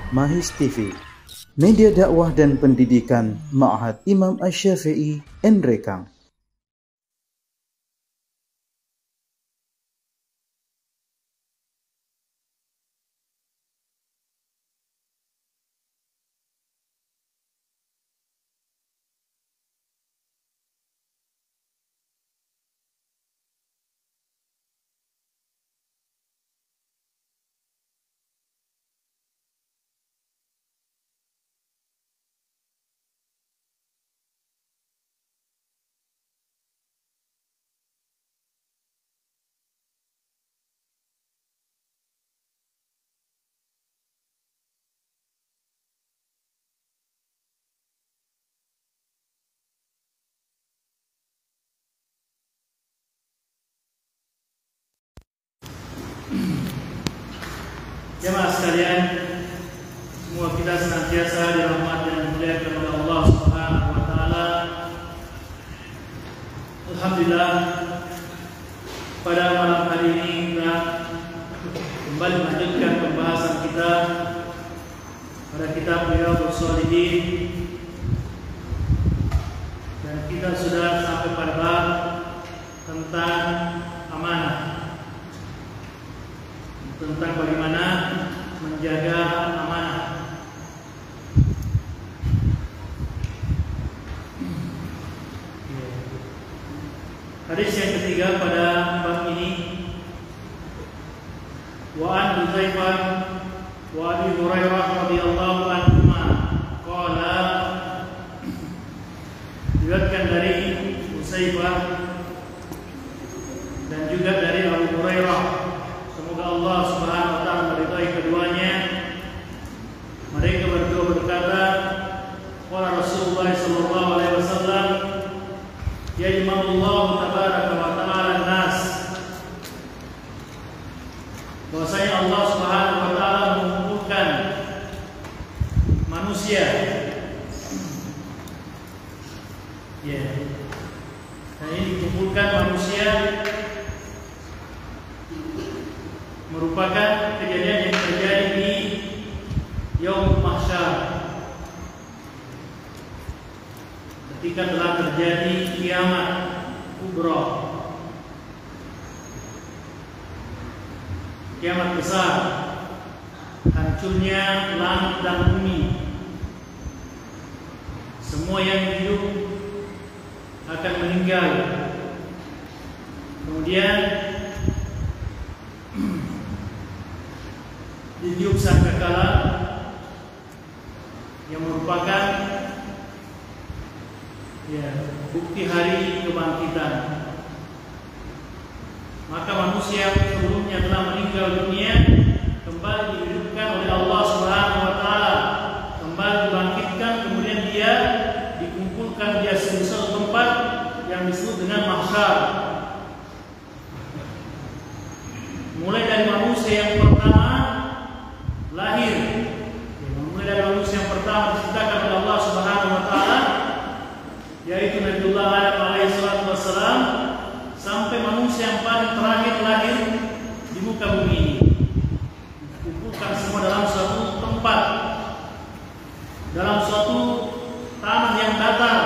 Mahis TV, media dakwah dan pendidikan Ma'had Imam Asy-Syafi'i Nrekang. Jemaah sekalian, semua kita senantiasa dirahmati dan dimuliakan oleh Allah Subhanahu wa taala. Alhamdulillah, pada malam hari ini kita kembali melanjutkan pembahasan kita pada kitab Riyadhus Shalihin, dan kita sudah sampai pada bab tentang amanah, tentang bagaimana menjaga amanah. Hadis yang ketiga pada bab ini, wa an Hudzaifah wa Abi Hurairah radhiyallahu anhuma qala, diriwayatkan dari Hudzaifah dan juga dari Abu Hurairah, semoga Allah Subhanahu wa taala meridai keduanya. Mereka berdua berkata, qala Rasulullah sallallahu alaihi wasallam, yajma'ullahu tabaraka wa ta'ala nas, bahwasanya Allah Subhanahu wa taala mengumpulkan manusia. Ya. Nah, ini dikumpulkan manusia merupakan kejadian yang terjadi di Yaumul Mahsyar, ketika telah terjadi kiamat kubra, kiamat besar, hancurnya langit dan bumi. Semua yang hidup akan meninggal. Kemudian ditiup sangkakala yang merupakan bukti hari kebangkitan. Maka manusia yang sebelumnya telah meninggal dunia kembali dihidupkan oleh Allah Subhanahu wa taala, kembali dibangkitkan, kemudian dia dikumpulkan di suatu tempat yang disebut dengan mahsyar. Mulai dari manusia yang pertama lahir, mulai dari manusia yang pertama diciptakan oleh Allah Subhanahu wa taala, yaitu Nabiullah Adam alaihi salatu wassalam, sampai manusia yang paling terakhir lahir di muka bumi ini. Dikumpulkan semua dalam suatu tempat, dalam suatu tanah yang datar,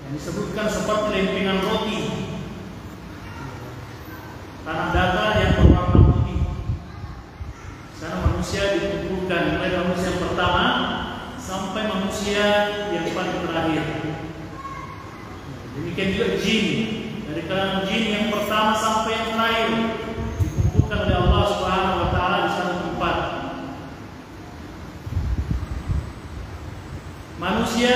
yang disebutkan seperti lempengan roti, tanah datar yang berwarna putih. Sana manusia dikumpulkan mulai dari manusia yang pertama sampai manusia yang paling terakhir. Demikian juga jin, dari kalangan jin yang pertama sampai yang terakhir dikumpulkan oleh Allah Subhanahu wa taala di satu tempat. Manusia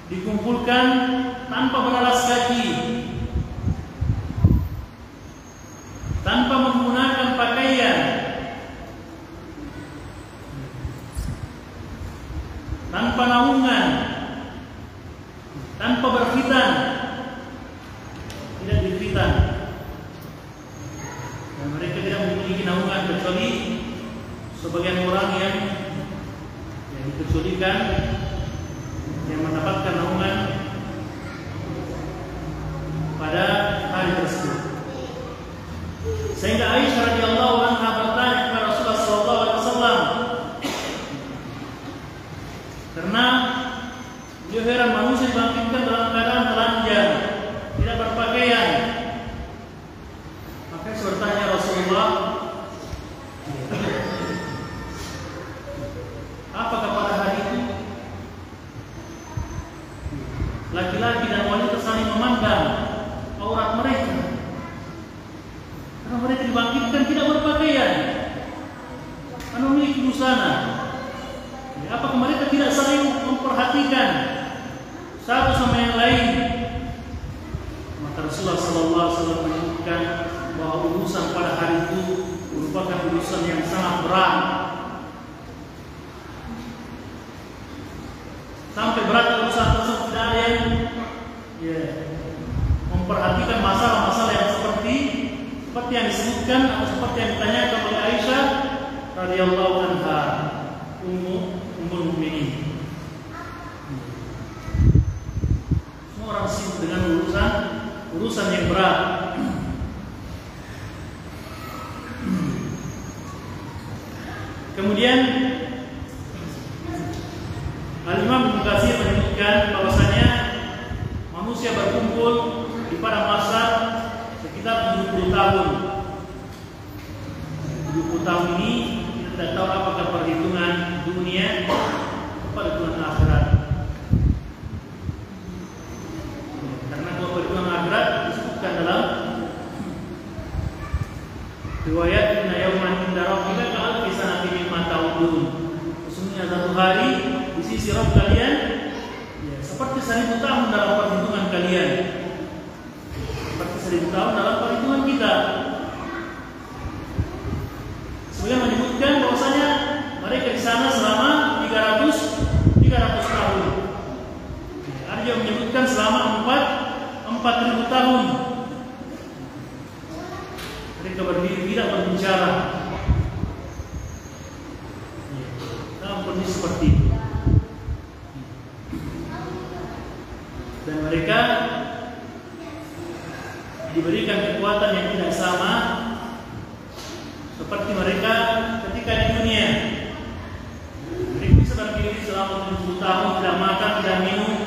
dikumpulkan tanpa beralas kaki, tanpa menggunakan pakaian, tanpa naungan, tanpa berkhitan, tidak dikhitan, dan mereka tidak memiliki naungan kecuali sebagian orang yang dikecualikan, yang mendapatkan naungan pada hari tersebut. Sehingga Aisyah radhiyallahu anha bertanya kepada Maka bertanya Rasulullah, apakah pada hari itu laki-laki dan wanita saling memandang aurat mereka? Karena mereka dibangkitkan tidak berpakaian, karena memiliki busana. Apakah mereka tidak saling memperhatikan satu sama yang lain? Maka Rasulullah SAW menyebutkan bahwa urusan pada hari itu merupakan urusan yang sangat berat. Sampai berat urusan tersebut tidak ada yang memperhatikan masalah-masalah yang seperti yang disebutkan atau seperti yang ditanyakan oleh Aisyah radhiyallahu anha, ummul mukminin. Semua orang sibuk dengan urusan yang berat. Kemudian Al-Imam Ibnu Katsir menyebutkan bahwasanya manusia berkumpul di pada masa sekitar 70 tahun. 70 tahun ini kita tidak tahu apakah perhitungan dunia atau perhitungan akhirat. Karena kalau perhitungan akhirat disebutkan dalam riwayat inna yauman inda rabbika ka'alfi sanatin mimma ta'udun. Sesungguhnya satu hari di sisi Rabb kalian seperti 1000 tahun dalam perhitungan kalian. Seperti 1000 tahun dalam perhitungan kita. Sebenarnya menyebutkan bahwasanya mereka di sana selama 300 tahun. Ada yang menyebutkan selama 4.000 tahun. Mereka berdiri tidak berbicara. Dalam kondisi seperti itu. Dan mereka diberikan kekuatan yang tidak sama seperti mereka ketika di dunia. Mereka bisa berdiri selama 70 tahun, tidak makan, tidak minum.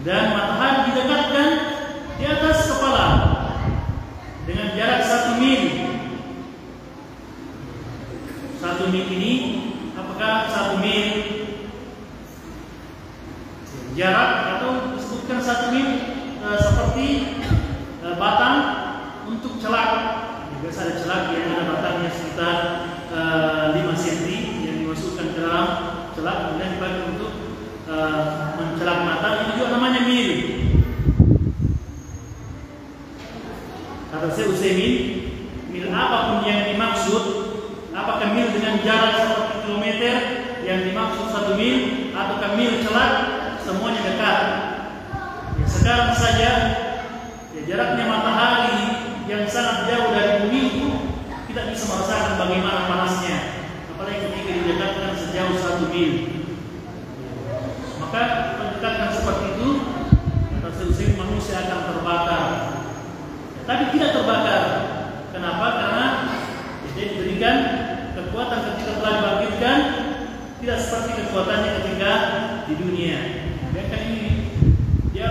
Dan matahari didekatkan di atas kepala dengan jarak 1 mil. 1 mil ini, apakah 1 mil jarak atau disebutkan 1 mil seperti batang untuk celak? Biasa ada celak yang ada batangnya sekitar 5 cm yang dimasukkan ke dalam celak, kemudian dipakai untuk mencelak mata. Itu juga namanya mil. Kata Syekh Utsaimin, mil apapun yang dimaksud, apakah mil dengan jarak seperti kilometer yang dimaksud 1 mil, ataukah mil celak, semuanya dekat. Ya, sekarang saja jaraknya matahari yang sangat jauh dari bumi itu tidak bisa merasakan bagaimana panasnya, apalagi ketika didekatkan sejauh 1 mil. Maka pendekatan seperti itu, kata Syekh, manusia akan terbakar. Tapi tidak terbakar. Kenapa? Karena dia diberikan kekuatan ketika telah dibangkitkan, tidak seperti kekuatannya ketika di dunia. Dia kan ini, dia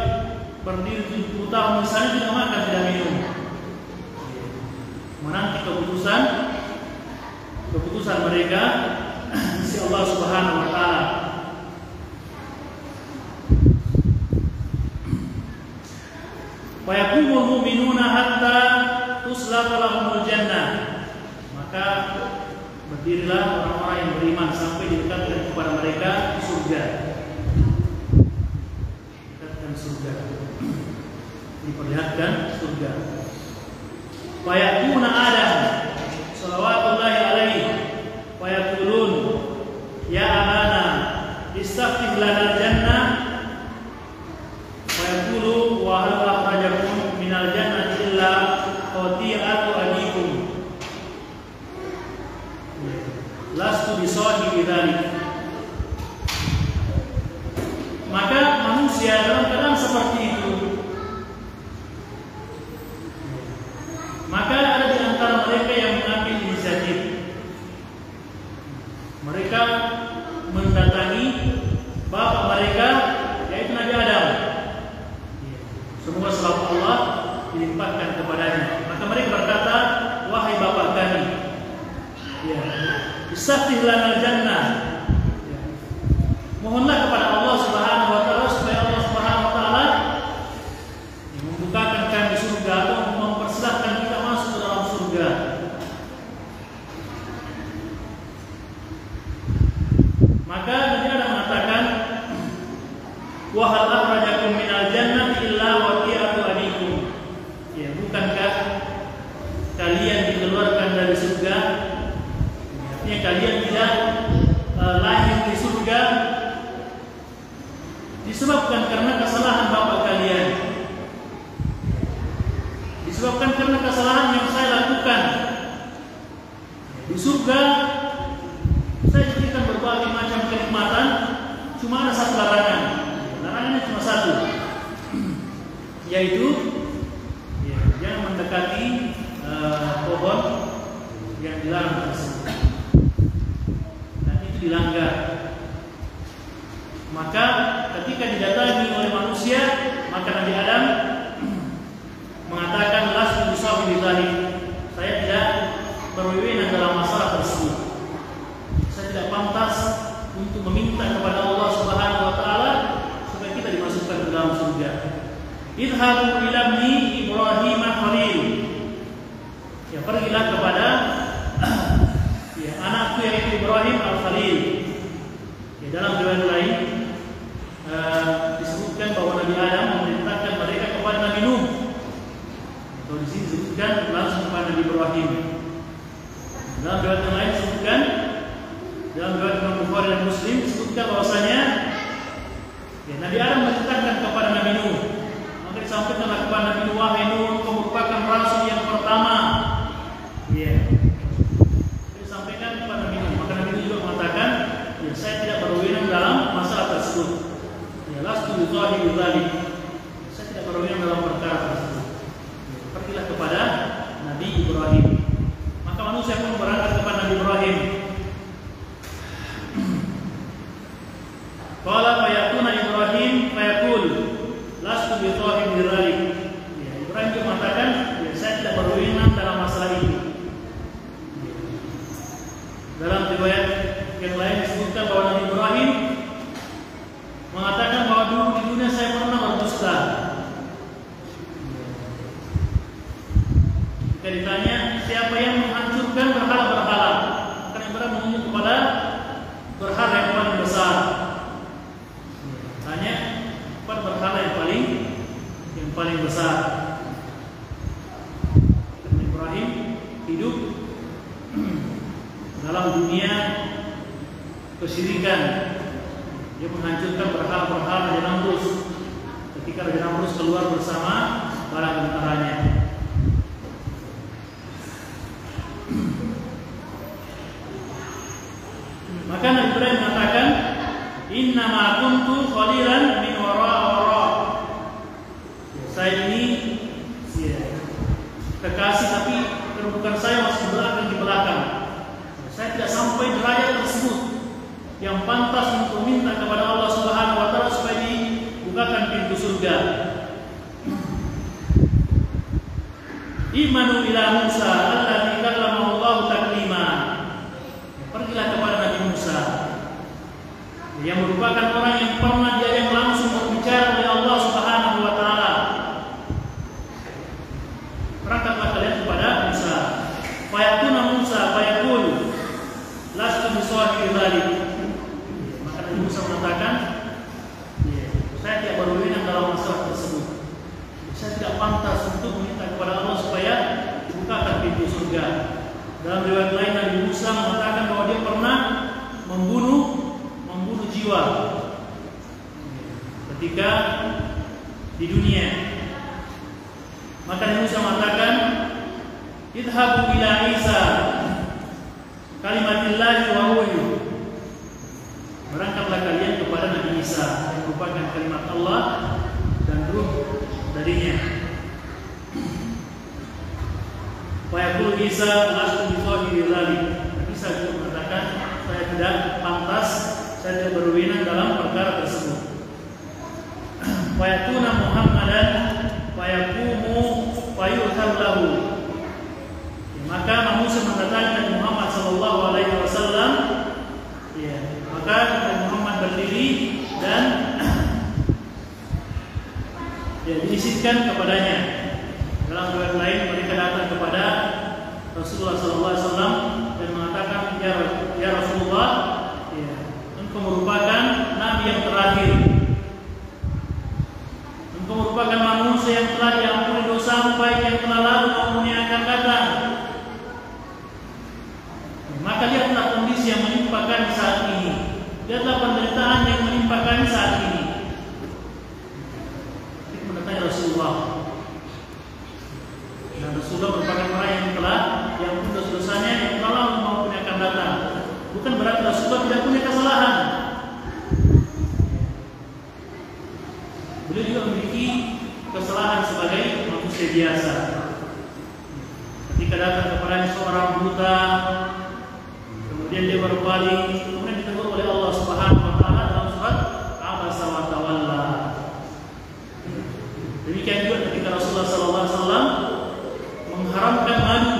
berdiri 70 tahun misalnya, tidak makan, tidak minum, menanti keputusan mereka si Allah Subhanahu wa taala. Wa yaqumul mu'minuna hatta tuslata lahumul jannah. Maka berdirilah orang-orang yang beriman sampai didekatkan kepada mereka surga. Didekatkan surga. Diperlihatkan surga. Wa yaquna Adam salawatullahi alaihi wa yaqulun ya abana istaftih lana jannah wa yaqulu wa hal akhrajakum minal jannati illa qati'atu abikum lastu bisahibi dzalik. Maka manusia dalam keadaan seperti itu, maka ada di antara mereka yang mengambil inisiatif. Mereka mendatangi bapak disebabkan karena kesalahan bapak kalian, disebabkan karena kesalahan yang saya lakukan. Di surga saya diberikan berbagai macam kenikmatan, cuma ada satu larangan. Larangannya cuma satu, yaitu jangan mendekati pohon yang dilarang tersebut. Dan itu dilanggar. Maka ketika didatangi oleh manusia, maka Nabi Adam mengatakan, lastu bisahibi dzalik, saya tidak berwenang dalam masalah tersebut. Saya tidak pantas untuk meminta kepada Allah Subhanahu wa taala supaya kita dimasukkan ke dalam surga. Idhabu ila ibni Ibrahim Khalil. Ya, pergilah kepada anakku yaitu Ibrahim Al-Khalil. Ya, dalam riwayat lain disebutkan bahwa Nabi Adam memerintahkan mereka kepada Nabi Nuh. Atau di sini disebutkan langsung kepada Nabi Ibrahim. Dalam riwayat yang lain disebutkan, dalam riwayat Imam Bukhari dan Muslim disebutkan bahwasanya Nabi Adam memerintahkan kepada Nabi Nuh. Maka disampaikanlah kepada Nabi Nuh, wahai Nuh, engkau merupakan rasul yang pertama. Disampaikan kepada Nabi Nuh. Maka Nabi Nuh juga mengatakan, saya tidak berwenang dalam masalah tersebut. Lastu bisahibi dzalik, saya tidak berwenang dalam perkara tersebut. Pergilah kepada Nabi Ibrahim. Maka manusia pun berangkat kepada Nabi Ibrahim. Qala fayakuna Ibrahim fayaqul lastu bisahibi dzalik. Ibrahim juga mengatakan, saya tidak berwenang dalam masalah itu. Dalam riwayat yang lain disebutkan bahwa Nabi Ibrahim mengatakan bahwa dulu di dunia saya pernah berdusta. Jika ditanya siapa yang menghancurkan berhala-berhala, maka Ibrahim menunjuk kepada berhala yang paling besar. Tanya kepada berhala yang paling besar. Karena Ibrahim hidup dalam dunia kesyirikan. Dia menghancurkan berhala-berhala Raja Namrus ketika Raja Namrus keluar bersama para tentaranya. Maka Nabi Ibrahim mengatakan, inna ma kuntu khalilan min wara'. Saya ini kekasih, tapi kedudukan saya masih di belakang. Saya tidak sampai derajat tersebut yang pantas untuk minta kepada Allah Subhanahu wa taala supaya dibukakan pintu surga. Imanu ila Musa alladzi kallama Allah taklima. Pergilah kepada Nabi Musa yang merupakan orang yang pernah diajak langsung berbicara oleh Allah Subhanahu wa taala. Berangkatlah kalian kepada Musa. Fayakuna Musa fayaqul lastu bisahibi dzalik. Musa mengatakan, saya tidak berwenang dalam masalah tersebut. Saya tidak pantas untuk meminta kepada Allah supaya dibukakan pintu surga. Dalam riwayat lain Nabi Musa mengatakan bahwa dia pernah membunuh jiwa ketika di dunia. Maka Nabi Musa mengatakan, idhabu ila Isa kalimatillahi wa ruhi. Berangkatlah kalian kepada Nabi Isa yang merupakan kalimat Allah dan ruh darinya. Wa yaqul Isa lastu bisahibi dzalik. Isa juga mengatakan, saya tidak pantas, saya tidak berwenang dalam perkara tersebut. Wa yakuna Muhammadan wa yaqumu wa yu'thar lahu. Maka manusia mendatangi Nabi Muhammad sallallahu alaihi wasallam. Maka Nabi Muhammad berdiri dan diizinkan kepadanya. Dalam riwayat lain mereka datang kepada Rasulullah SAW dan mengatakan, ya Rasulullah, engkau merupakan Nabi yang terakhir. Engkau merupakan manusia yang telah diampuni dosa baik yang telah lalu maupun yang akan datang. Maka lihatlah kondisi yang menimpa kami saat ini. Lihatlah penderitaan yang menimpa kami saat ini. beliau juga memiliki kesalahan sebagai manusia biasa. Ketika datang kepada seorang buta, kemudian dia berpaling, kemudian ditegur oleh Allah Subhanahu wa taala dalam surat Abasa wa Tawalla. Demikian juga ketika Rasulullah sallallahu alaihi wasallam mengharamkan madu,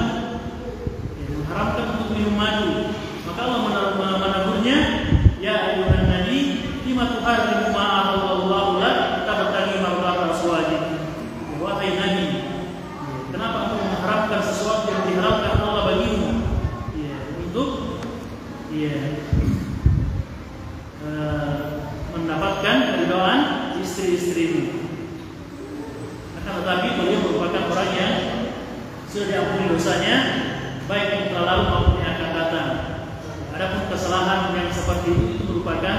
mengharamkan untuk minum madu, maka Allah menegurnya, ya ayyuhan nabi lima tuharrimu ma ahallallahu lak tabtaghi mardata azwajik. Wahai nabi, kenapa engkau mengharamkan sesuatu yang diharamkan Allah bagimu, untuk mendapatkan keridhaan istri-istrimu. Akan tetapi beliau merupakan orang yang sudah diampuni dosanya, baik yang telah lalu maupun yang akan datang. Adapun kesalahan yang seperti itu merupakan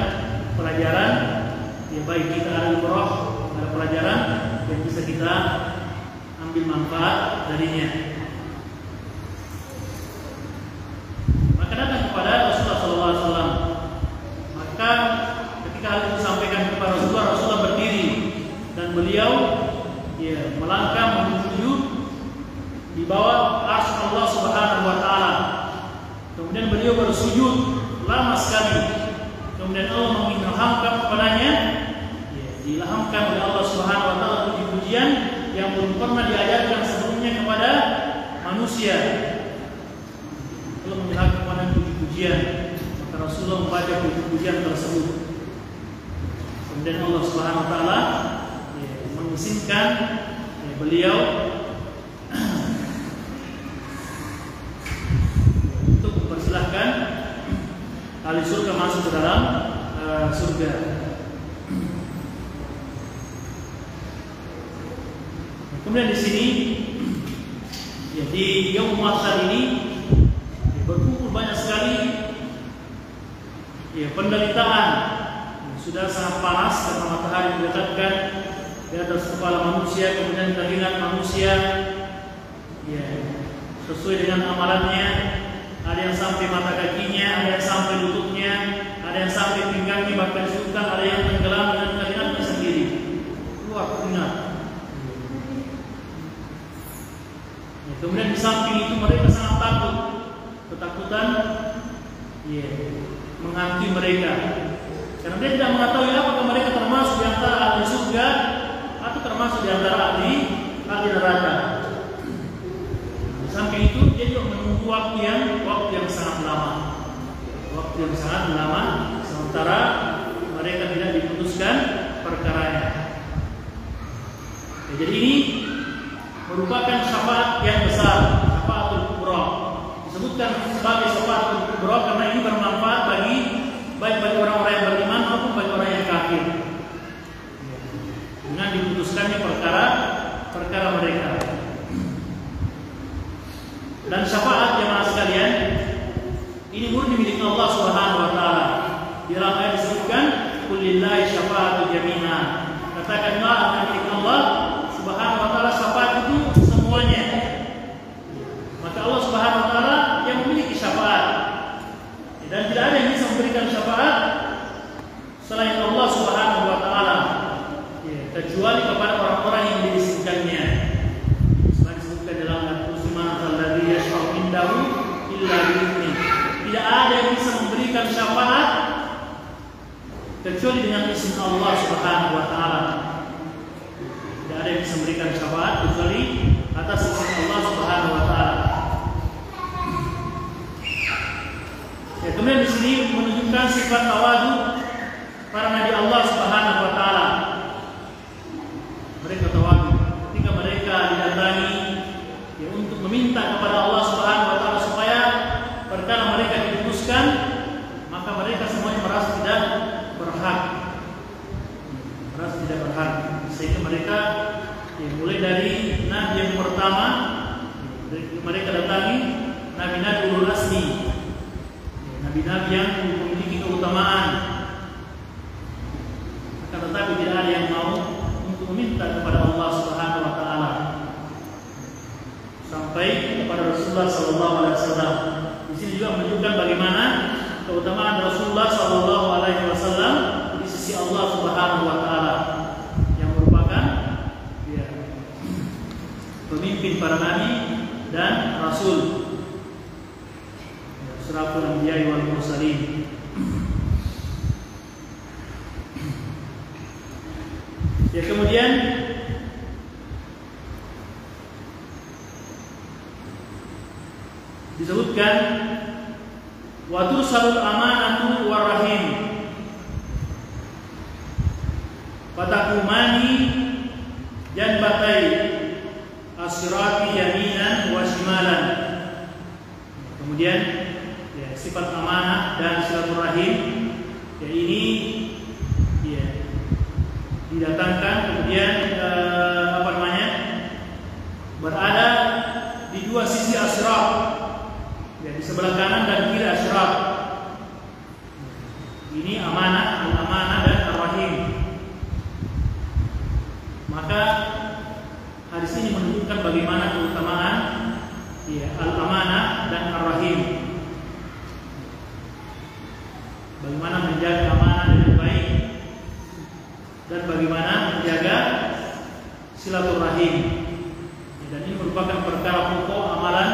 pelajaran, baik kita ada ibrah, ada pelajaran yang bisa kita ambil manfaat darinya. Maka datang kepada Rasulullah SAW. Maka ketika hal itu disampaikan kepada Rasulullah, Rasulullah berdiri dan beliau melangkah menuju di bawah arsy Allah Subhanahu wa taala. Kemudian beliau bersujud lama sekali. Kemudian Allah mengilhamkan kepadanya, diilhamkan oleh Allah Subhanahu wa taala puji-pujian yang belum pernah diajarkan sebelumnya kepada manusia. Allah mengilhamkan kepada puji-pujian, maka Rasulullah membaca puji-pujian tersebut. Kemudian Allah Subhanahu wa taala mengizinkan beliau untuk mempersilahkan ahli surga masuk ke dalam surga. Kemudian di sini, di Yaum Mahsyar ini berkumpul banyak sekali penderitaan. Sudah sangat panas karena matahari mendekatkan di atas kepala manusia, kemudian telinga manusia sesuai dengan amalannya. Ada yang sampai mata kakinya, ada yang sampai lututnya, ada yang sampai pinggangnya, bahkan disebutkan ada yang tenggelam dengan keringatnya sendiri. Luar keringat. Kemudian di samping itu mereka sangat takut, ketakutan menghantui mereka, karena dia tidak mengetahui apakah mereka termasuk di antara ahli surga atau termasuk di antara ahli neraka. Di samping itu dia juga menunggu waktu yang sangat lama, sementara mereka tidak diputuskan perkaranya. Jadi ini merupakan syafaat yang besar, syafaatul kubra. Disebutkan sebagai syafaatul kubra karena ini bermanfaat baik bagi orang-orang yang beriman maupun bagi orang yang kafir. Dengan diputuskannya perkara mereka. Dan syafaat jemaah sekalian, ini murni milik Allah Subhanahu wa taala. Di dalam ayat disebutkan, "Qulillahi syafa'atu jami'a." Katakanlah akan milik Allah Subhanahu wa taala syafaat itu semuanya. Maka Allah Subhanahu wa taala yang memiliki syafaat. Dan tidak ada yang bisa memberikan syafaat selain Allah Subhanahu wa taala, kecuali kepada orang-orang yang diizinkannya. Seperti disebutkan dalam Al-Qur'an, "Alladzi yashfa'u indahu illa bi'idznih." Tidak ada yang bisa memberikan syafaat kecuali dengan izin Allah Subhanahu wa taala. Tidak ada yang bisa memberikan syafaat kecuali atas izin Allah Subhanahu wa taala. Kemudian di sini menunjukkan sifat tawadu para nabi Allah Subhanahu wa taala. Mereka tawadu ketika mereka didatangi untuk meminta kepada Allah Subhanahu wa taala supaya perkara mereka diputuskan, maka mereka semuanya merasa tidak berhak. Sehingga mereka mulai dari nabi yang pertama mereka datangi, nabi-nabi ulul azmi, nabi-nabi yang memiliki keutamaan. Akan tetapi tidak ada yang mau untuk meminta kepada Allah Subhanahu wa taala. Sampai kepada Rasulullah sallallahu alaihi wasallam. Di sini juga menunjukkan bagaimana keutamaan Rasulullah sallallahu alaihi wasallam di sisi Allah Subhanahu wa taala, yang pemimpin para nabi dan rasul. Asyraful anbiya'i wal mursalin. Ya, kemudian disebutkan wa tursalul amanatu warrahim fatakumani janbatai asyrati yaminan wa shimalan. Kemudian ya, sifat amanah dan silaturahim ya ini ya didatangkan, kemudian berada di dua sisi asyraf, ya, di sebelah kanan dan kiri asyraf. Ini amanah, al-amanah dan ar-rahim. Maka hadis ini menunjukkan bagaimana keutamaan ya, al-amanah dan ar-rahim. Bagaimana menjaga amanah dengan baik dan bagaimana menjaga silaturahim. Dan ini merupakan perkara pokok amalan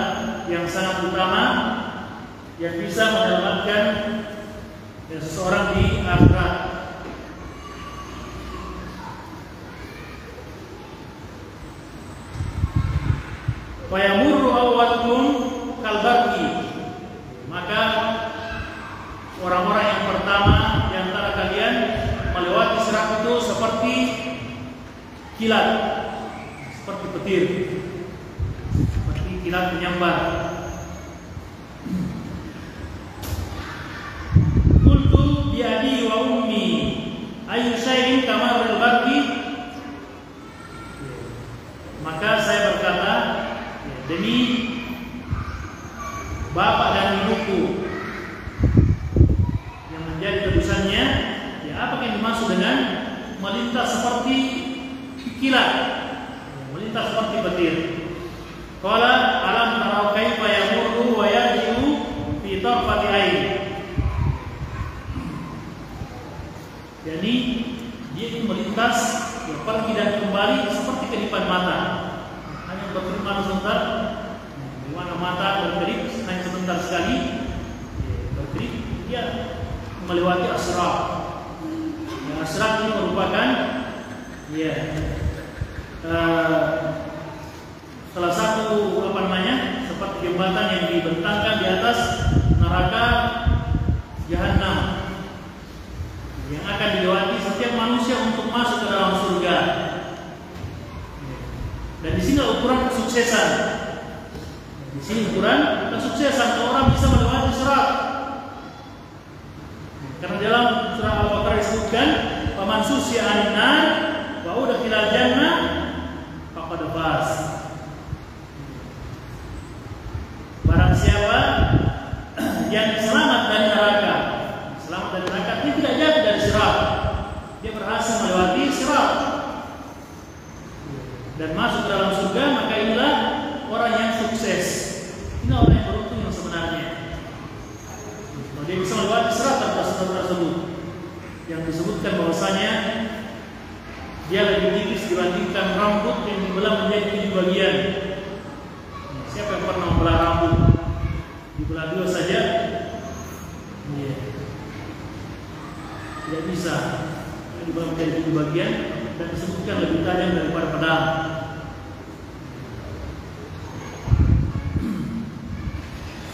yang sangat utama yang bisa menyelamatkan seseorang di akhirat. Wa yamurru awwatukum kalbarqi, maka orang-orang yang pertama di antara kalian melewati sirat itu seperti kilat, seperti petir, seperti kilat menyambar. Qultu bi abi wa ummi ayu syai'in kamarul barqi, maka saya berkata, demi bapak dan ibuku yang menjadi tebusannya, ya apakah yang dimaksud dengan melintas seperti kilat, melintas seperti petir? Qala alam tarau kaifa yamurru wa yarji'u fi tarfati ain. Jadi dia itu melintas, ya, pergi dan kembali seperti kedipan mata. Hanya berkedip sebentar, di mana mata berkedip hanya sebentar sekali, berkedip dia melewati asyraf. Ya, asyraf ini merupakan ya salah satu seperti jembatan yang dibentangkan di atas neraka Jahannam yang akan dilewati setiap manusia untuk masuk ke dalam surga. Dan di sini ukuran kesuksesan. Di sini ukuran kesuksesan orang bisa melewati sirat. Karena dalam surah Al-Baqarah disebutkan, "Faman susya 'anil nar wa udkhilal jannah faqad faz." Barang siapa yang selamat dari neraka, dia tidak jatuh dari sirat. Dia berhasil melewati sirat dan masuk ke dalam surga, maka inilah orang yang sukses. Ini orang yang beruntung yang sebenarnya. Kalau dia bisa melewati sirat tersebut, yang disebutkan bahwasanya dia lebih tipis dibandingkan rambut yang dibelah menjadi 7 bagian. Siapa yang pernah membelah rambut? Dibelah 2 saja, tidak bisa. Dibelah menjadi 7 bagian dan disebutkan lebih tajam daripada pedang.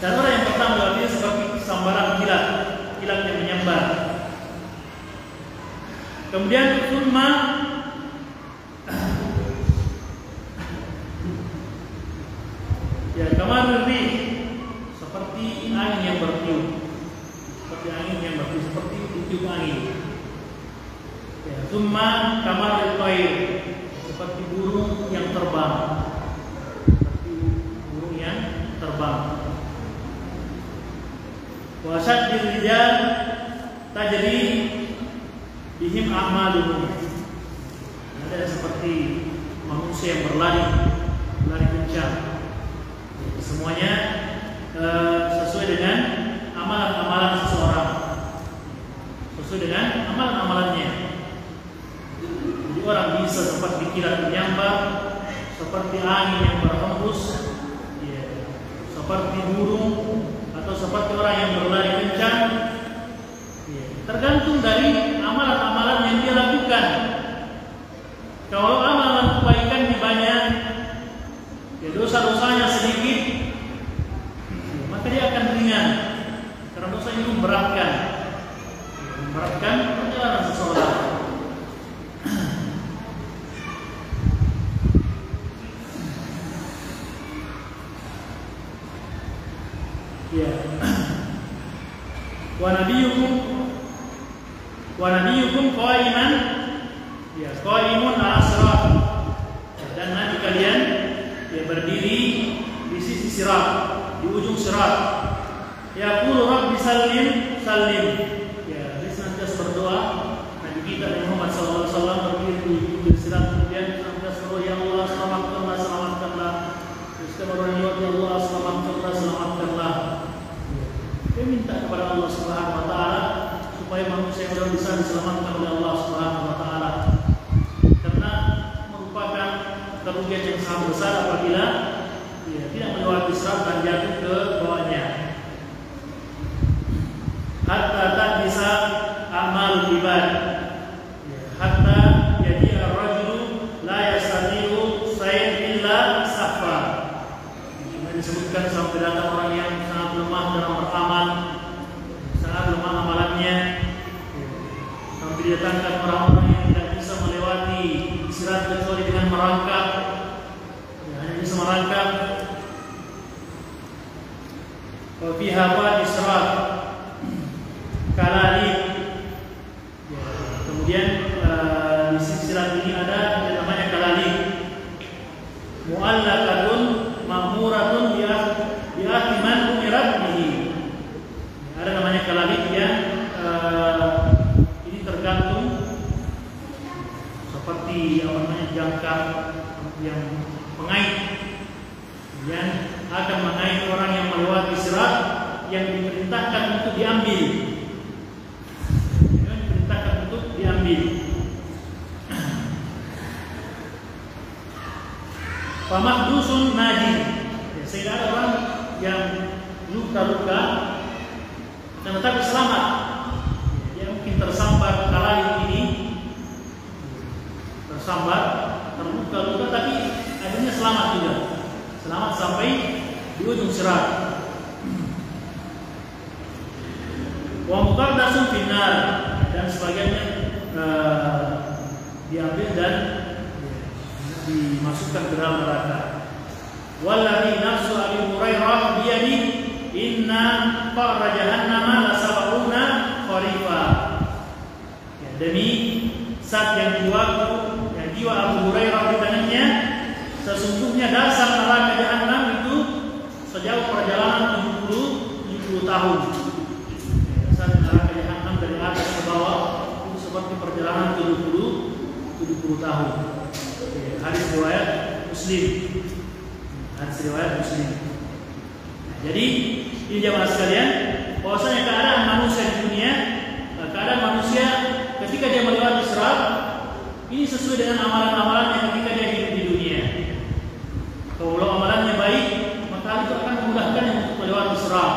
Dan orang yang pertama melewati seperti sambaran kilat yang menyambar. Kemudian summa ya kamar rih, seperti angin yang bertiup, seperti tiup angin. Ya, summa kamar thair, seperti burung yang terbang, Wa saddil rijal tajri bihim a'maluhum. Ada seperti manusia yang berlari kencang. Semuanya sesuai dengan amalan-amalan seseorang, sesuai dengan amalan-amalannya. Jadi orang bisa seperti kilat menyambar, seperti seperti angin yang berhembus, ya, seperti burung, atau seperti orang yang berlari kencang. Ya, tergantung dari amalan-amalan yang dia lakukan. Kalau amalan kebaikannya banyak, ya dosa-dosanya sedikit, ya, maka dia akan ringan. Karena dosa itu memberatkan perjalanan seseorang. Ya. Wa nabiyukum qaiman, ya, qaimun ala sirat. Dan nabi kalian ya berdiri di sisi sirat, di ujung sirat. Yaqulu rabbi sallim sallim. Ya, dia senantiasa berdoa. Nabi kita Muhammad SAW berdiri di ujung sirat, kemudian senantiasa berdoa, ya Allah selamatkanlah, selamatkanlah. Terus berdoa, ya Allah selamatkanlah, selamatkanlah. Dia minta kepada Allah Subhanahu wa taala supaya manusia yang bisa diselamatkan oleh Allah Subhanahu wa taala. Karena merupakan kerugian yang sangat besar apabila ya, tidak melewati sirat dan jatuh ke bawahnya. Hatta tak bisa amal ibad. Ya, hatta jadi ar-rajulu la yastati'u sayy illa safa. Ini disebutkan sampai datang orang yang sangat lemah dalam beramal, sangat lemah amalannya, sampai didatangkan orang-orang yang tidak bisa melewati sirat kecuali dengan merangkak, ya, hanya bisa merangkak. Wafiha di sirat kalali, ya, kemudian di sisi sirat ini ada yang namanya kalali, mu'allaqatun ma'muratun bi'ahtiman umirat bihi. Ada namanya kalali yang ini tergantung seperti apa namanya jangkar yang mengait, yang akan mengait orang yang melewati sirat yang diperintahkan untuk diambil. Yang diperintahkan untuk diambil. Famahdusun najin. Ya, sehingga ada orang yang luka-luka dan tetapi selamat. Dia mungkin tersambar kalali ini, tersambar, terluka-luka, tapi akhirnya selamat juga. Selamat sampai di ujung sirat. Wa muqaddasun finnar, dan sebagiannya diambil dan dimasukkan ke dalam neraka. Wallahi nafsu Abi Hurairah biyadi inna qara jahannama la sab'una kharifa. Ya, demi zat yang jiwa Abu Hurairah di tangannya, sesungguhnya dasar neraka Jahannam itu sejauh perjalanan 70 tahun. Ya, dasar neraka Jahannam dari atas ke bawah itu seperti perjalanan 70 tahun. Ya, hadis riwayat Muslim. Hadis riwayat Muslim. Jadi ini jamaah sekalian, bahwasanya keadaan manusia di dunia, keadaan manusia ketika dia melewati sirat ini sesuai dengan amalan-amalannya ketika dia hidup di dunia. Kalau amalannya baik, maka itu akan memudahkannya untuk melewati sirat.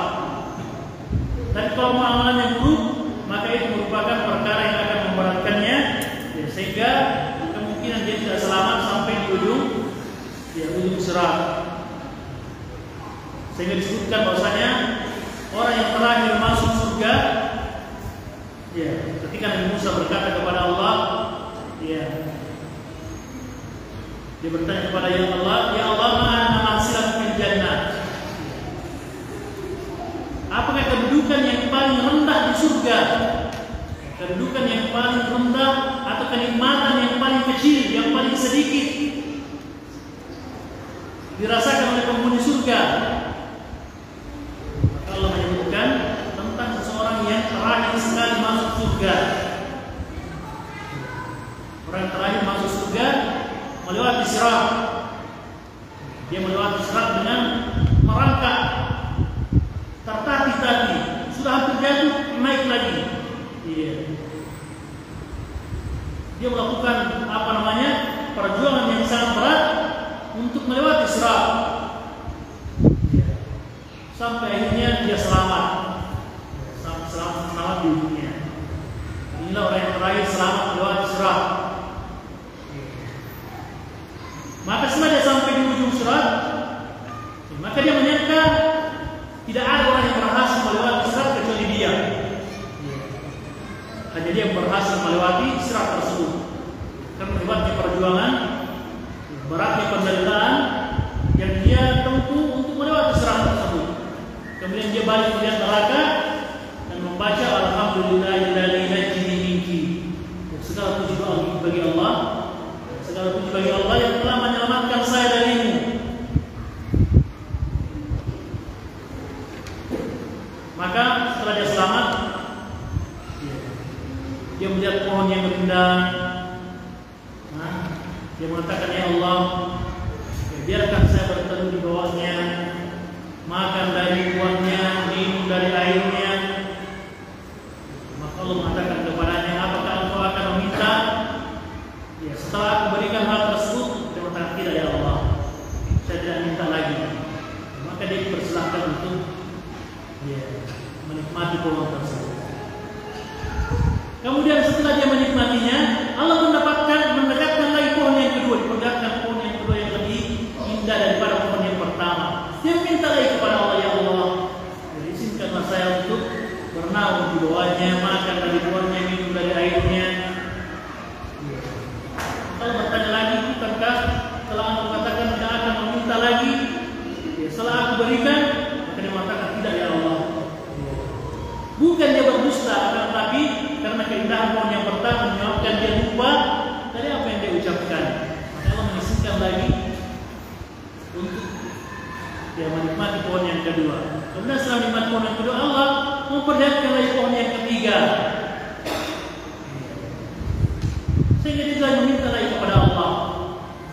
Dan kalau amalannya buruk, maka itu merupakan perkara yang akan memberatkannya, ya, sehingga kemungkinan dia tidak selamat sampai di ujung sirat. Sehingga disebutkan bahwasanya orang yang terakhir masuk surga, ya, ketika Nabi Musa berkata kepada Allah, ya, dia bertanya kepada ya Allah, ma'ana mansilat fil jannah. Apakah kedudukan yang paling rendah di surga? Kedudukan yang paling rendah atau kenikmatan yang paling kecil, yang paling sedikit dirasakan oleh penghuni surga? Maka Allah menyebutkan tentang seseorang yang terakhir sekali masuk surga. Orang yang terakhir masuk surga melewati sirat. Dia melewati sirat dengan merangkak, tertatih-tatih, sudah hampir jatuh, naik lagi. Iya. Dia melakukan perjuangan yang sangat berat untuk melewati sirat. Sampai akhirnya dia selamat. Selamat di dunia. Inilah orang yang terakhir selamat melewati sirat. Maka setelah dia sampai di ujung sirat, maka dia menyangka tidak ada orang yang berhasil melewati sirat kecuali dia. Hanya dia yang berhasil melewati sirat tersebut. Karena hebatnya perjuangan, beratnya penderitaan yang dia tempuh untuk melewati sirat tersebut. Kemudian dia balik melihat neraka dan membaca Alhamdulillahilladzi najjini minki. Segala puji bagi Allah, segala puji bagi Allah yang telah menyelamatkan saya darimu. Maka setelah dia selamat, dia melihat pohon yang rindang. Dia mengatakan, ya Allah, biarkan saya berteduh di bawahnya, makan dari buahnya, minum dari airnya. Maka Allah mengatakan kepadanya, apakah engkau akan meminta? Ya, setelah aku berikan hal tersebut, dia mengatakan, tidak ya Allah, saya tidak minta lagi. Maka dia dipersilahkan untuk menikmati pohon tersebut. Kemudian setelah dia menikmatinya, Allah mendekatkan lagi pohon yang kedua, diperlihatkan pohon yang kedua yang lebih indah daripada pohon yang pertama. Dia minta lagi kepada Allah, ya Allah, izinkanlah saya untuk bernaung di bawahnya, makan dari buahnya, minum dari airnya. Allah bertanya lagi, bukankah setelah aku katakan tidak akan meminta lagi? Setelah aku berikan, maka dia mengatakan tidak ya Allah. Bukan dia berdusta, akan tapi karena keindahan pohon yang pertama menyebabkan dia lupa dari apa yang dia ucapkan. Maka Allah mengizinkan lagi untuk dia menikmati pohon yang kedua. Kemudian setelah menikmati pohon yang kedua, Allah memperlihatkan lagi pohon yang ketiga. Sehingga dia telah meminta lagi kepada Allah.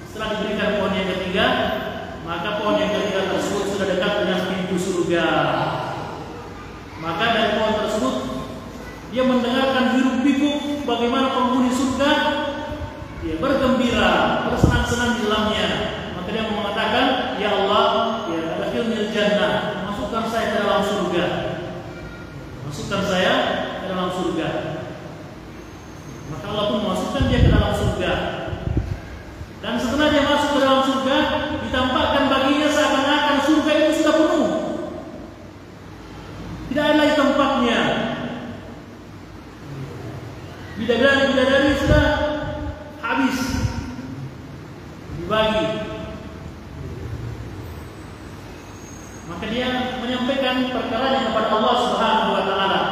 Setelah diberikan pohon yang ketiga, maka pohon yang ketiga tersebut sudah dekat dengan pintu surga. Maka dari pohon tersebut dia mendengarkan hiruk-pikuk bagaimana penghuni surga dia bergembira, bersenang-senang di dalamnya. Maka dia mengatakan, ya Allah, ya adkhilnil jannah, masukkan saya ke dalam surga. Masukkan saya ke dalam surga. Maka Allah pun memasukkan dia ke dalam surga. Dan setelah dia masuk ke dalam surga, ditampakkan baginya seakan-akan surga itu sudah penuh. Tidak ada lagi tempatnya. Bidadari sudah habis dibagi. Maka dia menyampaikan perkaranya kepada Allah Subhanahu wa taala.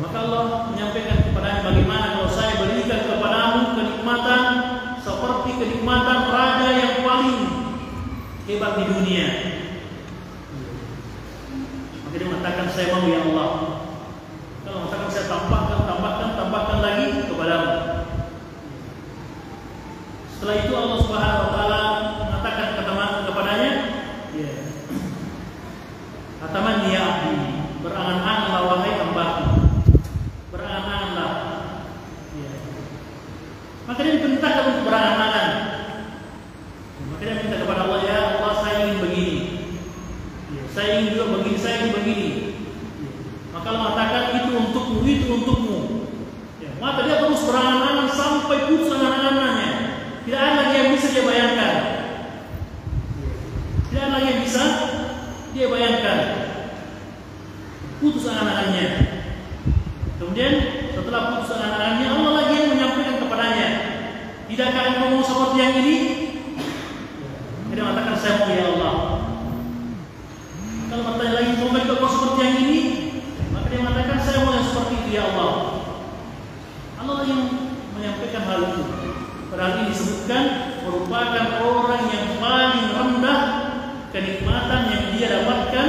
Maka Allah menyampaikan kepadanya, bagaimana kalau saya berikan kepadamu kenikmatan seperti kenikmatan raja yang paling hebat di dunia. Maka dia mengatakan, saya mau ya Allah. Kalau mengatakan, saya tambahkan lagi kepadamu. Setelah itu Allah Subhanahu wa taala mengatakan kepadanya, Atamanni ya abdi, berangan-anganlah wahai hambaku. Berangan-anganlah. Maka dia diperintahkan untuk berangan-angan. Maka dia minta kepada Allah, ya Allah, saya ingin begini. Saya ingin juga begini, saya ingin begini. Maka Allah mengatakan, itu untukmu, itu untukmu. Maka dia terus berangan-angan sampai putus angan-angannya. Tidak ada lagi yang bisa dia bayangkan. Tidak ada lagi yang bisa dia bayangkan. Putus angan-angannya. Kemudian setelah putus angan-angannya, Allah lagi yang menyampaikan kepadanya, tidakkah engkau mau seperti yang ini? Dia mengatakan, saya mau ya Allah. Kalau bertanya lagi, mau juga kau seperti yang ini? Maka dia mengatakan, saya mau yang seperti itu ya Allah. Allah yang menyampaikan hal itu. Padahal ini disebutkan merupakan orang yang paling rendah kenikmatan yang dia dapatkan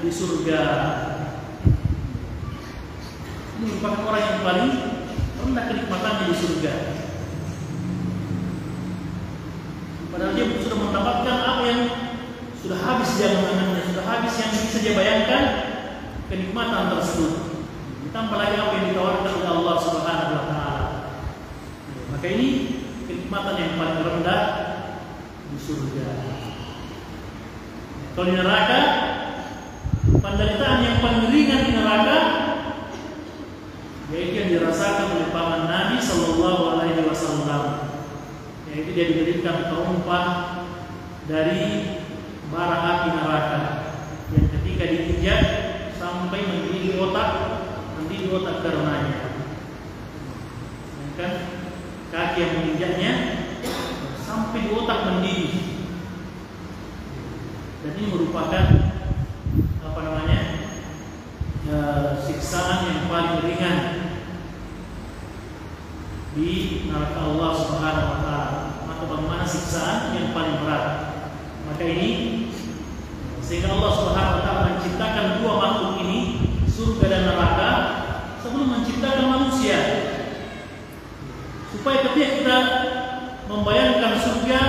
di surga. Ini merupakan orang yang paling rendah kenikmatannya di surga. Padahal dia sudah mendapatkan apa yang sudah habis dia mengenangnya, sudah habis yang bisa dia bayangkan kenikmatan tersebut. Ditambah lagi apa yang ditawarkan oleh Allah Subhanahu wa taala. Maka ini kenikmatan yang paling rendah surga. Kalau di neraka, penderitaan yang paling ringan di neraka yaitu yang dirasakan oleh paman Nabi Sallallahu Alaihi Wasallam, yaitu dia diberikan tumpah dari bara api neraka yang ketika diinjak sampai menjadi otak karenanya. Kan kaki yang menginjaknya sampai di otak mendidih, dan ini merupakan siksaan yang paling ringan di neraka Allah Subhanahu wa taala. Maka bagaimana siksaan yang paling berat? Maka ini sehingga Allah Subhanahu wa taala menciptakan dua makhluk ini, surga dan neraka, sebelum menciptakan manusia, supaya ketika kita membayangkan surga,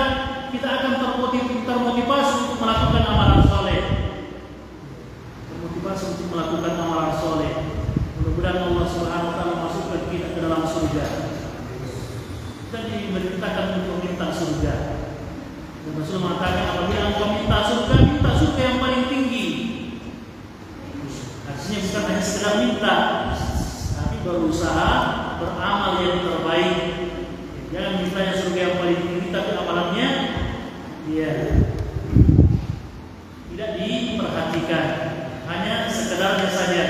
kita akan termotivasi untuk melakukan amalan soleh. Termotivasi untuk melakukan amalan soleh. Mudah-mudahan Allah Subhanahu wa taala masukkan kita ke dalam surga. Kita diperintahkan untuk minta surga. Dan Rasul mengatakan, apabila engkau minta surga yang paling tinggi. Artinya bukan hanya sekedar minta, tapi berusaha beramal yang terbaik. Jangan mintanya surga yang paling tinggi, tapi amalannya tidak diperhatikan, hanya sekedarnya saja.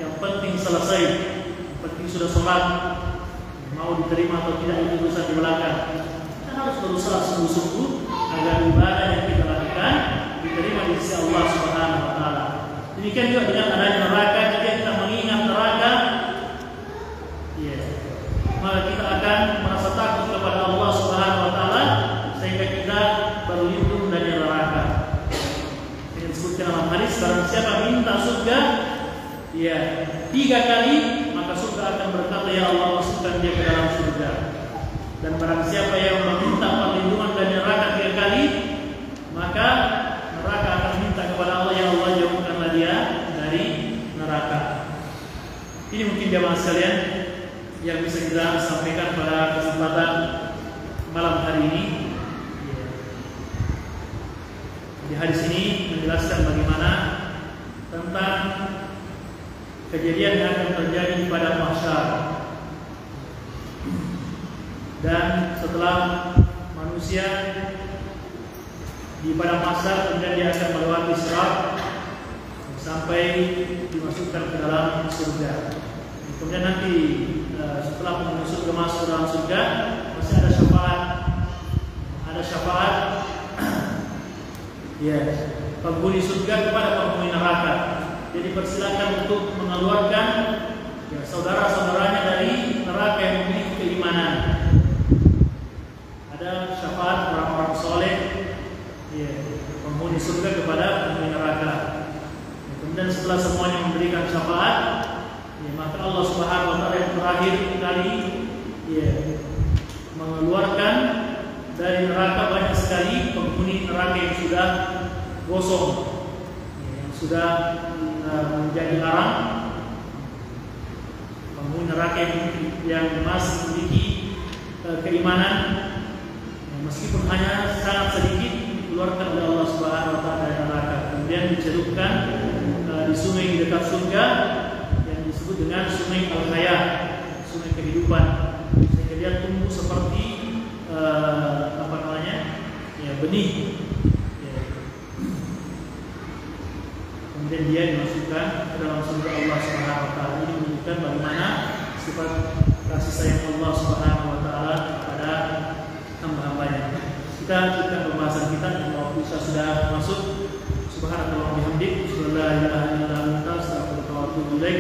Yang penting selesai, yang penting sudah sholat, mau diterima atau tidak itu urusan di belakang. Kita harus berusaha sungguh-sungguh agar ibadah yang kita lakukan diterima di sisi Allah Subhanahu wa taala. Demikian juga dengan adanya neraka, jika kita mengingat neraka, maka kita akan merasa takut kepada Allah Subhanahu wa taala, sehingga kita berlindung dari neraka. Ini disebutkan dalam hadis, barang siapa minta surga 3 kali, maka surga akan berkata, ya Allah, masukkan dia ke dalam surga. Dan barang siapa yang meminta perlindungan dari neraka 3 kali, maka neraka akan minta kepada Allah, ya Allah, jauhkanlah dia dari neraka. Ini mungkin jamaah sekalian yang bisa kita sampaikan pada kesempatan malam hari ini. Di hadis ini menjelaskan bagaimana tentang kejadian yang akan terjadi pada mahsyar. Dan setelah manusia di padang mahsyar, kemudian dia akan melewati sirat sampai dimasukkan ke dalam surga. Kemudian nanti setelah penghuni surga masuk dalam surga, masih ada syafaat penghuni surga kepada penghuni neraka. Jadi persilakan untuk mengeluarkan saudara-saudaranya dari neraka yang memiliki keimanan. Ada syafaat orang-orang soleh, penghuni surga kepada penghuni neraka. Kemudian setelah semuanya memberikan syafaat, maka Allah Subhanahu wa taala yang terakhir kali mengeluarkan dari neraka banyak sekali penghuni neraka yang sudah gosong, yang sudah menjadi arang. Penghuni neraka yang masih memiliki keimanan, meskipun hanya sangat sedikit, dikeluarkan oleh Allah Subhanahu wa taala dari neraka, kemudian dicelupkan di sungai di dekat surga yang disebut dengan sungai Al-Hayah, sungai kehidupan, sehingga dia tumbuh seperti benih. Kemudian dia dimasukkan ke dalam surga Allah Subhanahu wa taala. Ini menunjukkan bagaimana sifat kasih sayang Allah Subhanahu wa taala kepada hamba-hambanya. Kita lanjutkan pembahasan kita, dan waktu kita sudah masuk. Subhanallah wa bihamdihi, la ilaha illa anta, astaghfiruka wa atubu ilaik.